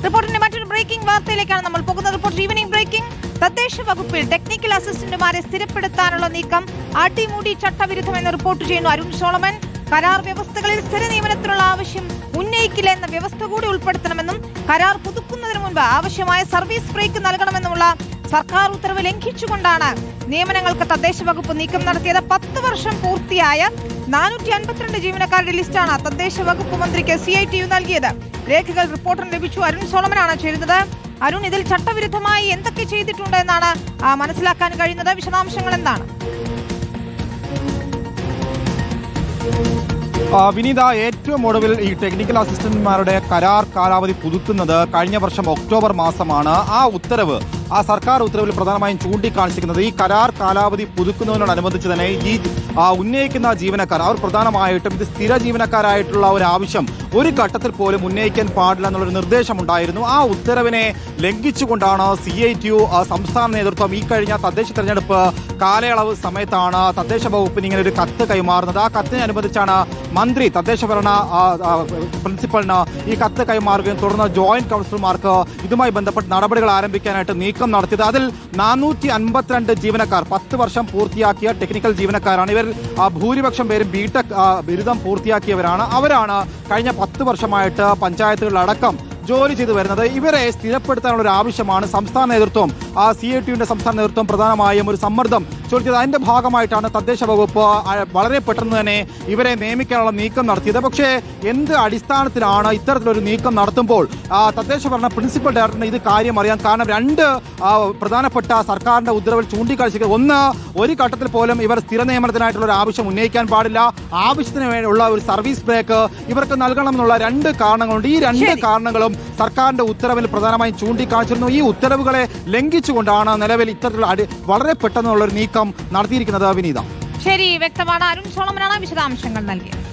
റിപ്പോർട്ടിന്റെ മറ്റൊരു ബ്രേക്കിംഗ് വാർത്തയിലേക്കാണ് നമ്മൾ പോകുന്നത്. Report evening breaking. തദ്ദേശ വകുപ്പിൽ ടെക്നിക്കൽ അസിസ്റ്റന്റുമാരെ സ്ഥിരപ്പെടുത്താനുള്ള നീക്കം അടിമുടി ചട്ടവിരുദ്ധമെന്ന് റിപ്പോർട്ട് ചെയ്യുന്നു അരുൺ സോളമൻ. കരാർ വ്യവസ്ഥകളിൽ സ്ഥിര നിയമനത്തിനുള്ള ആവശ്യം ഉന്നയിക്കില്ല എന്ന വ്യവസ്ഥ കൂടി ഉൾപ്പെടുത്തണമെന്നും കരാർ പുതുക്കുന്നതിന് മുൻപ് ആവശ്യമായ സർവീസ് ബ്രേക്ക് നൽകണമെന്നുമുള്ള സർക്കാർ ഉത്തരവ് ലംഘിച്ചുകൊണ്ടാണ് നിയമനങ്ങൾക്ക് തദ്ദേശ വകുപ്പ് നീക്കം നടത്തിയത്. 10 വർഷം പൂർത്തിയായ 452 ജീവനക്കാരുടെ ലിസ്റ്റാണ് തദ്ദേശ വകുപ്പ് മന്ത്രിക്ക് CITU നൽകിയത്. രേഖകൾ റിപ്പോർട്ടറിന് ലഭിച്ചു. അരുൺ സോളമനാണ് ചേരുന്നത്. അരുൺ, ഇതിൽ ചട്ടവിരുദ്ധമായി എന്തൊക്കെ ചെയ്തിട്ടുണ്ട് എന്നാണ് മനസ്സിലാക്കാൻ കഴിയുന്നത്? വിശദാംശങ്ങൾ എന്താണ്? വിനീത, ഏറ്റവും ഒടുവിൽ ഈ ടെക്നിക്കൽ അസിസ്റ്റന്റുമാരുടെ കരാർ കാലാവധി പുതുക്കുന്നത് കഴിഞ്ഞ വർഷം ഒക്ടോബർ മാസമാണ്. ആ സർക്കാർ ഉത്തരവിൽ പ്രധാനമായും ചൂണ്ടിക്കാണിച്ചിരിക്കുന്നത് ഈ കരാർ കാലാവധി പുതുക്കുന്നതിനോടനുബന്ധിച്ച് തന്നെ ഈ ഉന്നയിക്കുന്ന ജീവനക്കാർ അവർ പ്രധാനമായിട്ടും ഇത് സ്ഥിര ജീവനക്കാരായിട്ടുള്ള ഒരു ആവശ്യം ഒരു ഘട്ടത്തിൽ പോലും ഉന്നയിക്കാൻ പാടില്ല എന്നുള്ളൊരു നിർദ്ദേശമുണ്ടായിരുന്നു. ആ ഉത്തരവിനെ ലംഘിച്ചുകൊണ്ടാണ് CITU സംസ്ഥാന നേതൃത്വം ഈ കഴിഞ്ഞ തദ്ദേശ തെരഞ്ഞെടുപ്പ് കാലയളവ് സമയത്താണ് തദ്ദേശ വകുപ്പിന് ഇങ്ങനെ ഒരു കത്ത് കൈമാറുന്നത്. ആ കത്തിനനുബന്ധിച്ചാണ് മന്ത്രി തദ്ദേശഭരണ പ്രിൻസിപ്പലിന് ഈ കത്ത് കൈമാറുകയും തുടർന്ന് ജോയിന്റ് കൗൺസിലർമാർക്ക് ഇതുമായി ബന്ധപ്പെട്ട് നടപടികൾ ആരംഭിക്കാനായിട്ട് നീക്കം നടത്തിയത്. അതിൽ 452 ജീവനക്കാർ 10 വർഷം പൂർത്തിയാക്കിയ ടെക്നിക്കൽ ജീവനക്കാരാണ്. ഇവർ ഭൂരിപക്ഷം പേരും BTech ബിരുദം പൂർത്തിയാക്കിയവരാണ്. അവരാണ് കഴിഞ്ഞ 10 വർഷമായിട്ട് പഞ്ചായത്തുകളിലടക്കം ജോലി ചെയ്തു വരുന്നത്. ഇവരെ സ്ഥിരപ്പെടുത്താനുള്ള ഒരു ആവശ്യമാണ് സംസ്ഥാന നേതൃത്വം CITUവിന്റെ സംസ്ഥാന നേതൃത്വം പ്രധാനമായും ഒരു സമ്മർദ്ദം ചോദിച്ചത്. അതിന്റെ ഭാഗമായിട്ടാണ് തദ്ദേശ വകുപ്പ് വളരെ പെട്ടെന്ന് തന്നെ ഇവരെ നിയമിക്കാനുള്ള നീക്കം നടത്തിയത്. പക്ഷേ എന്ത് അടിസ്ഥാനത്തിലാണ് ഇത്തരത്തിലൊരു നീക്കം നടത്തുമ്പോൾ തദ്ദേശ ഭരണ പ്രിൻസിപ്പൽ ഡയറക്ടറിന് ഇത് കാര്യം അറിയാം. കാരണം 2 പ്രധാനപ്പെട്ട സർക്കാരിന്റെ ഉത്തരവിൽ ചൂണ്ടിക്കാണിച്ചത്, ഒന്ന്, ഒരു ഘട്ടത്തിൽ പോലും ഇവർ സ്ഥിര നിയമനത്തിനായിട്ടുള്ള ഒരു ആവശ്യം ഉന്നയിക്കാൻ പാടില്ല. ആവശ്യത്തിന് വേണ്ടിയുള്ള ഒരു സർവീസ് ബ്രേക്ക് ഇവർക്ക് നൽകണം എന്നുള്ള 2 കാരണങ്ങളുണ്ട്. ഈ 2 കാരണങ്ങളും സർക്കാരിന്റെ ഉത്തരവിൽ പ്രധാനമായും ചൂണ്ടിക്കാണിച്ചിരുന്നു. ഈ ഉത്തരവുകളെ ലംഘിച്ചുകൊണ്ടാണ് നിലവിൽ ഇത്തരത്തിലുള്ള വളരെ പെട്ടെന്നുള്ള ഒരു നീക്കം നടത്തിയിരിക്കുന്നത്. വിനീത, ശരി, വ്യക്തമാണ്. അരുൺ സോളമനാണ് വിശദാംശങ്ങൾ നൽകിയത്.